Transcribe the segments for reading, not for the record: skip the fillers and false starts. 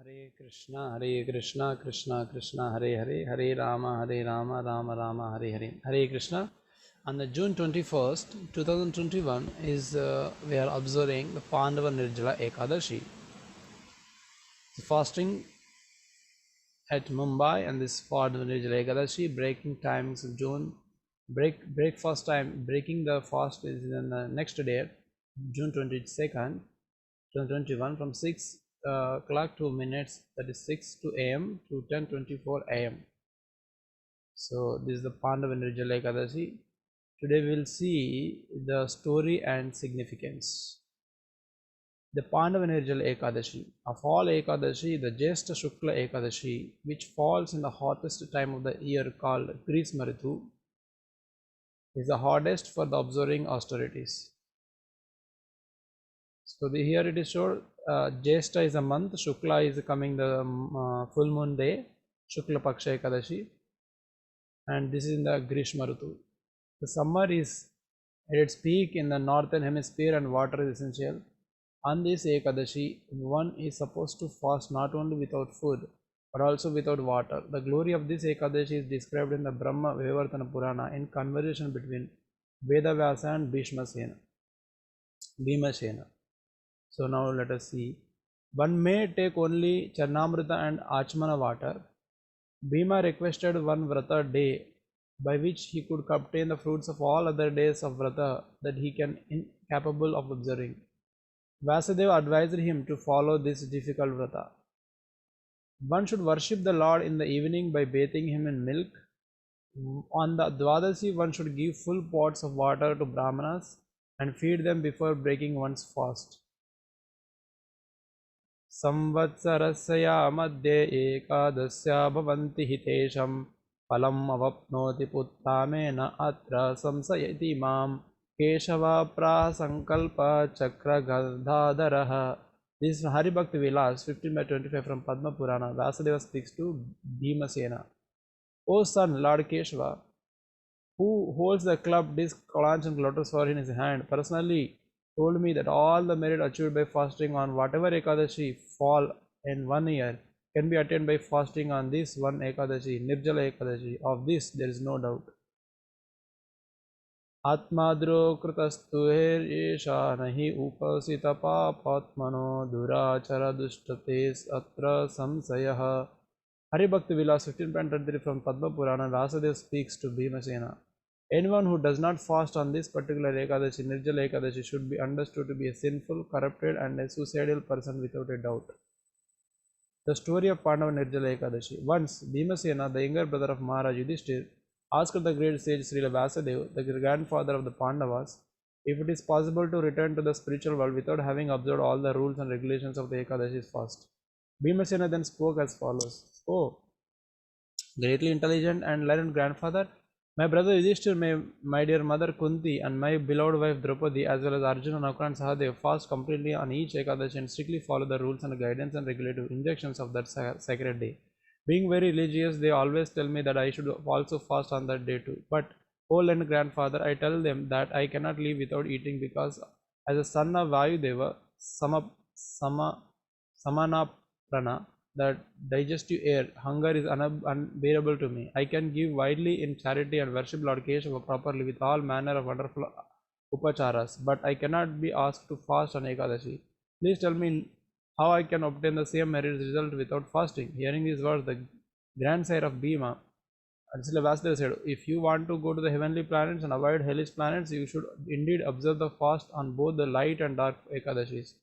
Hare Krishna, Krishna Krishna, Hare Hare, Hare Rama, Rama Rama, Hare Hare. Hare Krishna. On the June 21st, 2021 is we are observing the Pandava Nirjala Ekadashi. The fasting at Mumbai and this Pandava Nirjala Ekadashi breaking times of June. Breakfast time, breaking the fast is in the next day, June 22nd, 2021 from 6 o'clock 2 minutes, that is 6 to am to 10:24 am. So this is the Pandava Nirjala Ekadashi. Today we will see the story and significance. The Pandava Nirjala Ekadashi. Of all Ekadashi, the Jyeshta Shukla Ekadashi, which falls in the hottest time of the year called Grishma Ritu, is the hardest for the observing austerities. So here it is shown, Jyeshta is a month, Shukla is coming the full moon day, Shukla Paksha Ekadashi, and this is in the Grishma Ritu. The summer is at its peak in the northern hemisphere and water is essential. On this Ekadashi, one is supposed to fast not only without food but also without water. The glory of this Ekadashi is described in the Brahma Vaivartana Purana in conversation between Vedavyasa and Bhimasena. So now let us see. One may take only Charnamrita and Achmana water. Bhima requested one Vrata day by which he could obtain the fruits of all other days of Vrata that he can incapable of observing. Vasudeva advised him to follow this difficult Vrata. One should worship the Lord in the evening by bathing him in milk. On the Dwadasi, one should give full pots of water to Brahmanas and feed them before breaking one's fast. संवत्सरस्य मध्ये एकादश्या भवन्ति हितेशं फलम् अवप्नोति पुत्तामेन अत्र संशयति मां केशवा प्राह संकल्प चक्र गदाधरः. This is Hari Bhakti Vilas 15/25 from Padma Purana. Vasudeva speaks to Bhimasena. O son, Lord Keshava, who holds the club, disc, conch and lotus flower in his hand, personally told me that all the merit achieved by fasting on whatever Ekadashi fall in 1 year can be attained by fasting on this one Ekadashi, Nirjala Ekadashi. Of this there is no doubt. Atmadro kritastu esha nahi upasita papatmano durachara dushtates atra samsayah. Hari Bhakti Vilas 15.33 from Padma Purana. Vasudeva speaks to Bhimasena. Anyone who does not fast on this particular Ekadashi, Nirjala Ekadashi, should be understood to be a sinful, corrupted and a suicidal person without a doubt. The story of Pandava Nirjala Ekadashi. Once, Bhimasena, the younger brother of Maharaj Yudhishthir, asked the great sage Srila Vasudeva, the grandfather of the Pandavas, if it is possible to return to the spiritual world without having observed all the rules and regulations of the Ekadashi's fast. Bhimasena then spoke as follows. Oh, greatly intelligent and learned grandfather, my brother Yudhishthir, my dear mother Kunti, and my beloved wife Draupadi, as well as Arjuna, Nakula and Sahadev, fast completely on each Ekadashi and strictly follow the rules and guidance and regulative injunctions of that sacred day. Being very religious, they always tell me that I should also fast on that day too. But, O learned grandfather, I tell them that I cannot live without eating because, as a son of Vayudeva, Samanaprana, that digestive air, hunger is unbearable to me. I can give widely in charity and worship Lord Keshava properly with all manner of wonderful upacharas, but I cannot be asked to fast on Ekadashi. Please tell me how I can obtain the same merit result without fasting. Hearing these words, the grandsire of Bhima, Srila Vasudeva said, if you want to go to the heavenly planets and avoid hellish planets, you should indeed observe the fast on both the light and dark Ekadashis.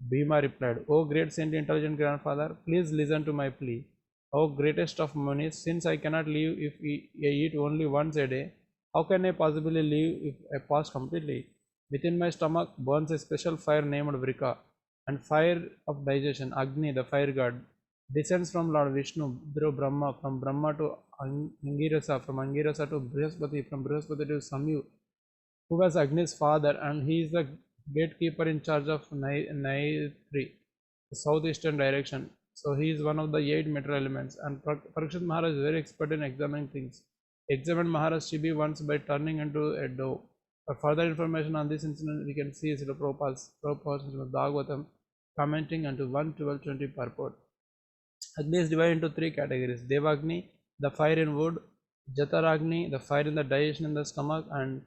Bhima replied, O great saint intelligent grandfather, please listen to my plea. O greatest of munis, since I cannot live if I eat only once a day, how can I possibly live if I fast completely? Within my stomach burns a special fire named Vrika, and fire of digestion, Agni, the fire god, descends from Lord Vishnu through Brahma, from Brahma to Angirasa, from Angirasa to Brihaspati, from Brihaspati to Samyu, who was Agni's father, and he is the gatekeeper in charge of Naitri, the southeastern direction. So he is one of the 8 material elements, and Parikshit Maharaj is very expert in examining things. He examined Maharaj Shibi once by turning into a dove. For further information on this incident, we can see Srila Prabhupada's Bhagavatam commenting unto 1:12:20 purport. Agni is divided into three categories: Devagni, the fire in wood; Jataragni, the fire in the digestion in the stomach; and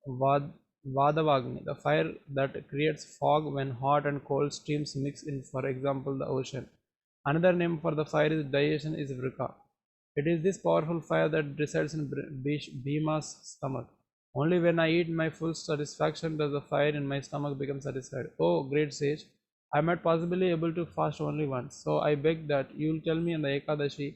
Vad, Vadavagni, the fire that creates fog when hot and cold streams mix in, for example, the ocean. Another name for the fire is digestion is Vrika. It is this powerful fire that resides in Bhima's stomach. Only when I eat my full satisfaction does the fire in my stomach become satisfied. Oh, great sage, I might possibly able to fast only once. So I beg that you will tell me on the Ekadashi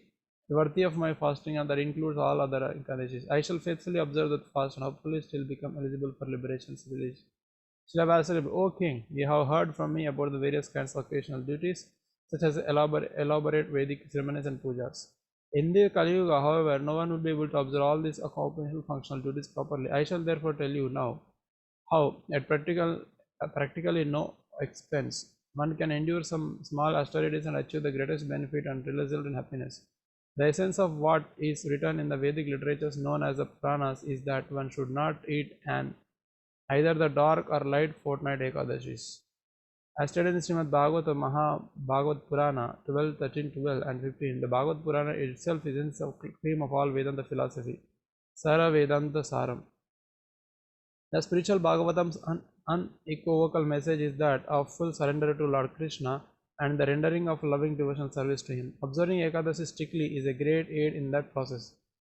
the worthy of my fasting, and that includes all other Ekadashis. I shall faithfully observe that fast and hopefully still become eligible for liberation. Shilabhasarib, O king, you have heard from me about the various kinds of occasional duties, such as elaborate Vedic ceremonies and pujas. In the Kali Yuga, however, no one will be able to observe all these occupational functional duties properly. I shall therefore tell you now how, at practically no expense, one can endure some small austerities and achieve the greatest benefit and result in happiness. The essence of what is written in the Vedic literatures known as the Puranas is that one should not eat an either the dark or light fortnight Ekadashis. As stated in Srimad Bhagavata Bhagavad Purana 12, 13, 12 and 15, the Bhagavad Purana itself is the cream of all Vedanta philosophy. Sara Vedanta Saram. The spiritual Bhagavatam's unequivocal message is that of full surrender to Lord Krishna and the rendering of loving devotional service to him. Observing Ekadashi strictly is a great aid in that process.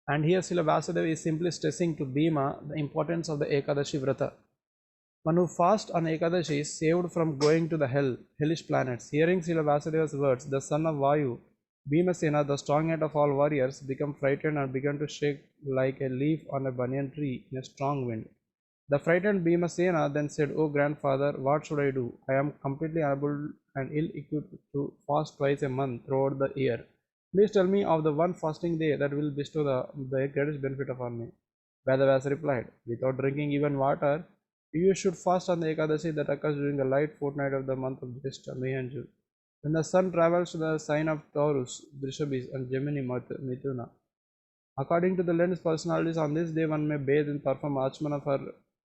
And here Srila Vasudeva is simply stressing to Bhima the importance of the Ekadashi Vrata. One who fasts on Ekadashi is saved from going to the hellish planets. Hearing Srila Vasudeva's words, the son of Vayu, Bhimasena, the strongest of all warriors, became frightened and began to shake like a leaf on a banyan tree in a strong wind. The frightened Bhimasena then said, "O grandfather, what should I do? I am completely unable and ill-equipped to fast twice a month throughout the year. Please tell me of the one fasting day that will bestow the greatest benefit upon me." Vedavasa replied, "Without drinking even water, you should fast on the Ekadashi that occurs during the light fortnight of the month of Jyeshtha, May and June, when the sun travels to the sign of Taurus, Vrishabhis, and Gemini, Mithuna. According to the lens personalities, on this day one may bathe and perform Achmana for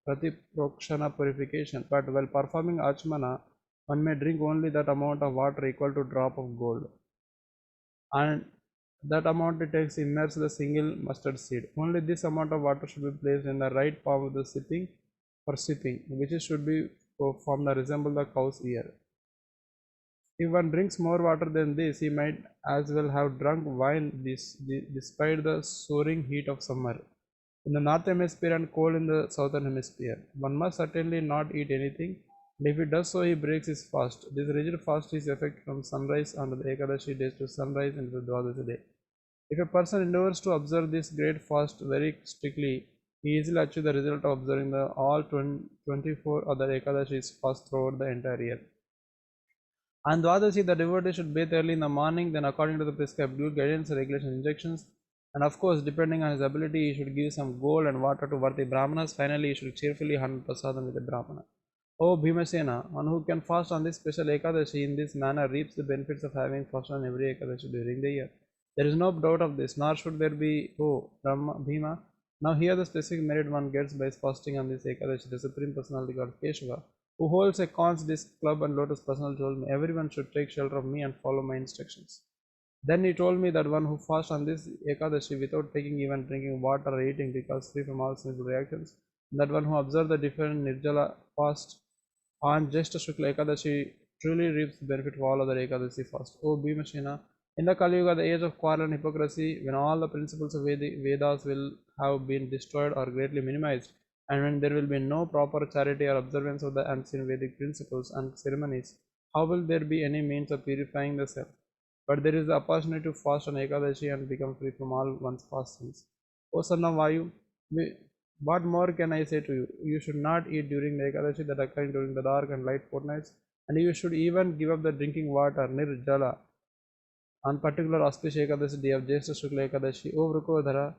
Pratiprakshana purification, but while performing Achmana, one may drink only that amount of water equal to a drop of gold, and that amount it takes immerse the single mustard seed. Only this amount of water should be placed in the right palm of the sipping, which should be from the resemble the cow's ear. If one drinks more water than this, he might as well have drunk wine despite the soaring heat of summer in the north hemisphere and cold in the southern hemisphere. One must certainly not eat anything, and if he does so, he breaks his fast. This rigid fast is effective from sunrise on the Ekadashi days to sunrise in the Dwadasi day. If a person endeavors to observe this great fast very strictly, he easily achieves the result of observing the all 24 other Ekadashis fast throughout the entire year. On Dwadasi, the devotee should bathe early in the morning, then according to the prescribed guidance, regulations, injunctions, and of course, depending on his ability, he should give some gold and water to worthy Brahmanas. Finally, he should cheerfully hand prasadam with a Brahmana. O Bhimasena, one who can fast on this special Ekadashi in this manner reaps the benefits of having fasted on every Ekadashi during the year. There is no doubt of this, nor should there be, O Bhima. Now here the specific merit one gets by fasting on this Ekadashi, the Supreme Personality God Keshava, who holds a conch disc club and lotus personal, told me, everyone should take shelter of me and follow my instructions. Then he told me that one who fasts on this Ekadashi without taking even drinking water or eating because free from all sinful reactions, that one who observes the different Nirjala fast on Jyeshtha Shukla Ekadashi truly reaps the benefit of all other Ekadashi fast. O Bhimashena, in the Kali Yuga, the age of quarrel and hypocrisy, when all the principles of Vedas will have been destroyed or greatly minimized, and when there will be no proper charity or observance of the ancient Vedic principles and ceremonies, how will there be any means of purifying the self? But there is the opportunity to fast on Ekadashi and become free from all one's fastings. O son of Vayu, what more can I say to you? You should not eat during the Ekadashi that occurs during the dark and light fortnights, and you should even give up the drinking water, Nirjala, on particular auspicious Ekadashi day of Jyeshtha Shukla Ekadashi. O Vrukodhara,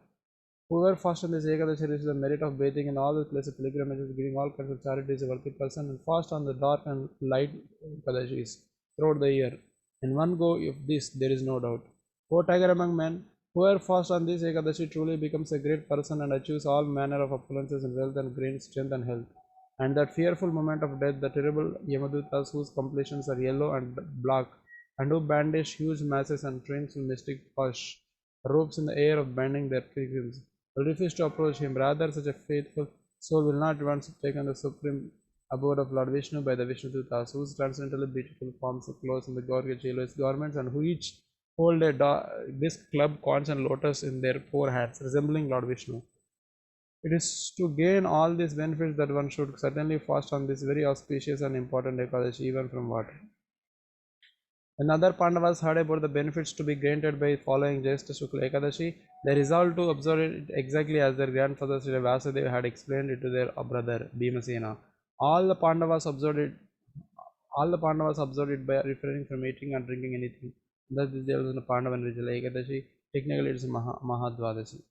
whoever fasts on this Ekadashi receives the merit of bathing in all the places of pilgrimages, giving all kinds of charities a worthy person, and fast on the dark and light Ekadashis throughout the year. In one go of this, there is no doubt. O tiger among men, whoever fasts on this Ekadashi truly becomes a great person and achieves all manner of opulences and wealth and great strength and health. And that fearful moment of death, the terrible Yamadutas whose complexions are yellow and black, and who brandish huge masses and trains with mystic push, ropes in the air of bending their pilgrims, will refuse to approach him. Rather, such a faithful soul will not once have taken the supreme abode of Lord Vishnu by the Vishnu Dutas, whose transcendently beautiful forms are clothed in the gorgeous jewelers' garments, and who each hold a disc, club, corns, and lotus in their four hands, resembling Lord Vishnu. It is to gain all these benefits that one should certainly fast on this very auspicious and important Ekadashi, even from water. When other Pandavas heard about the benefits to be granted by following Jyeshta Shukla Ekadashi, they resolved to observe it exactly as their grandfather Sri Vasudeva had explained it to their brother Bhimasena. All the Pandavas observed it. All the Pandavas observed it by refraining from eating and drinking anything. Thus, this day was the Pandava Nirjala Ekadashi. Technically, it is Mahadvadashi.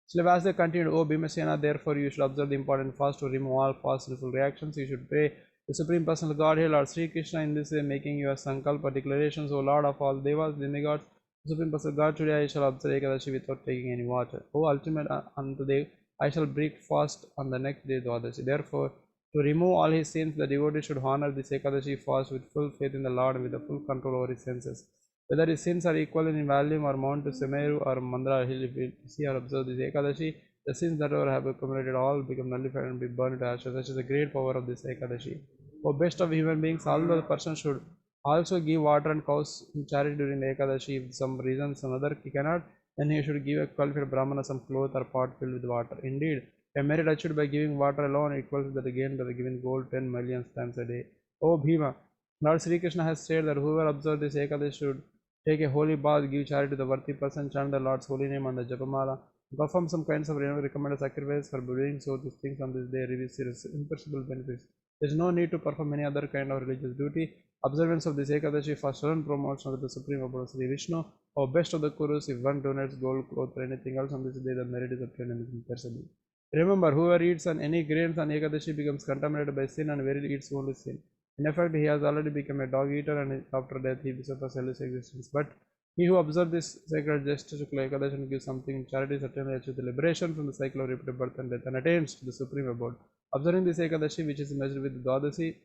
Slavasdev continued, O Bhimasena, therefore you should observe the important fast to remove all fast sinful reactions. You should pray the Supreme Personal Godhead, Lord Sri Krishna, in this way, making your sankalpa declarations, O Lord of all devas, demigods, Supreme Personal God, today I shall observe Ekadashi without taking any water. O ultimate unto Dev, I shall break fast on the next day, Dwadashi. Therefore, to remove all his sins, the devotee should honor this Ekadashi fast with full faith in the Lord and with the full control over his senses. Whether his sins are equal in volume or amount to Semeru or Mandara hill, if we see or observe this Ekadashi, the sins that ever have accumulated all become nullified and be burned to ashes. Such is the great power of this Ekadashi. O best of human beings, although the person should also give water and cows in charity during the Ekadashi, if some reasons another he cannot, then he should give a qualified Brahmana some cloth or pot filled with water. Indeed, a merit achieved by giving water alone equals to the gain by the given gold 10 million times a day. O Bhima, Lord Sri Krishna has said that whoever observes this Ekadashi should take a holy bath, give charity to the worthy person, chant the Lord's holy name on the Japamala, perform some kinds of recommended sacrifice. For doing so, these things on this day receive imperishable benefits. There is no need to perform any other kind of religious duty. Observance of this Ekadashi for sudden promotion of the Supreme Abode Sri Vishnu, or best of the Kurus, if one donates gold, cloth, or anything else on this day, the merit is obtained and is imperishable. Remember, whoever eats on any grains on Ekadashi becomes contaminated by sin and verily eats only sin. In effect, he has already become a dog eater and after death he suffers hellish existence. But he who observes this sacred Jyeshta Shukla Ekadashi and gives something in charity certainly achieves the liberation from the cycle of repeated birth and death and attains to the supreme abode. Observing this Ekadashi, which is measured with Dwadasi,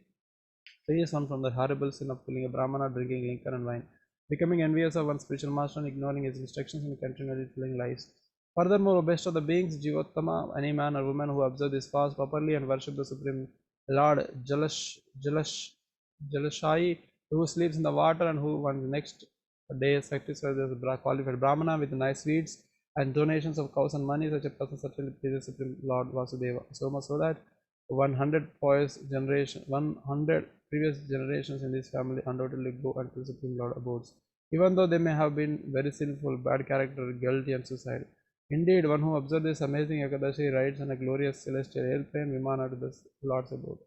frees one from the horrible sin of killing a Brahmana, drinking liquor and wine, becoming envious of one's spiritual master and ignoring his instructions and continually telling lies. Furthermore, O best of the beings, Jivottama, any man or woman who observe this fast properly and worship the Supreme Lord Jalashai, who sleeps in the water and who one next day satisfies the qualified Brahmana with nice sweets and donations of cows and money, such a person certainly pleases Supreme Lord Vasudeva. So much so that 100 previous generations in this family undoubtedly go unto Supreme Lord abodes, even though they may have been very sinful, bad character, guilty, and suicide. Indeed, one who observes this amazing Ekadashi rides on a glorious celestial airplane Vimana to the Lord's abode.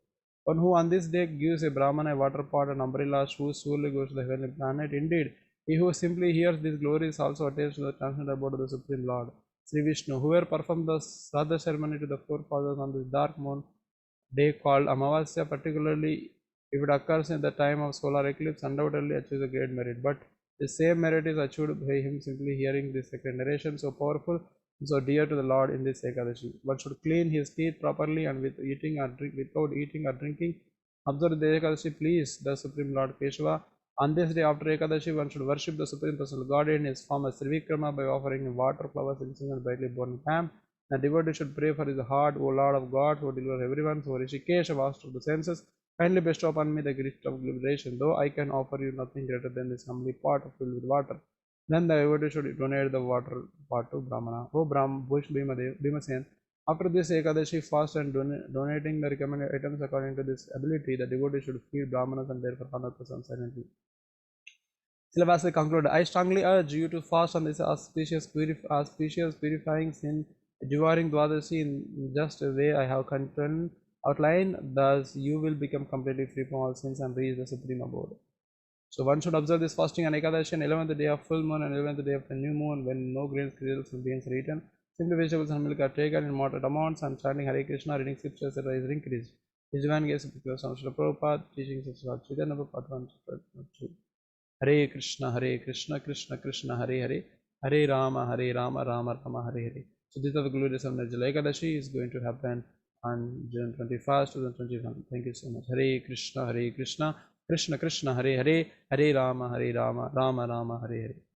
One who on this day gives a Brahmana a water pot and umbrella shoes surely goes to the heavenly planet. Indeed, he who simply hears these glories also attains to the transcendent abode of the Supreme Lord, Sri Vishnu. Whoever performed the Sraddha ceremony to the forefathers on this dark moon day called Amavasya, particularly if it occurs in the time of solar eclipse, undoubtedly achieves a great merit. But the same merit is achieved by him simply hearing this sacred narration, so powerful and so dear to the Lord in this Ekadashi. One should clean his teeth properly and without eating or drinking. Observe the Ekadashi, please the Supreme Lord Keshava. On this day after Ekadashi, one should worship the Supreme Personal Godhead in his form as Trivikrama by offering him water, flowers, incense, and brightly burning lamp. The devotee should pray for his heart, O Lord of God, who deliver everyone, so Rishikesh, master of the senses, kindly bestow upon me the gift of liberation, though I can offer you nothing greater than this humbly pot filled with water. Then the devotee should donate the water pot to Brahmana. O Bush Bhimasen, after this Ekadashi fast and donating the recommended items according to this ability, the devotee should feed Brahmanas and therefore honor person silently. Syllabus concluded. I strongly urge you to fast on this auspicious purifying sin, devouring Dwadasi in just a way I have outlined. Thus, you will become completely free from all sins and reach the supreme abode. So, one should observe this fasting on Ekadashi on 11th day of full moon and 11th day of the new moon, when no grains, cereals, and beans are eaten. Simply vegetables and milk are taken in moderate amounts, and chanting Hare Krishna, reading scriptures, etc. is increased. His divine grace of Srila Prabhupada, teachings of Srila Chaitanya Prabhupada, 2. Hare Krishna, Krishna Krishna, Hare Hare, Hare Rama, Rama Rama, Hare Hare. So these are the glorious of Nirjala Ekadashi is going to happen on June 21st, 2021. Thank you so much. Hare Krishna, Krishna Krishna Hare Hare, Hare Rama Rama, Rama Hare Hare.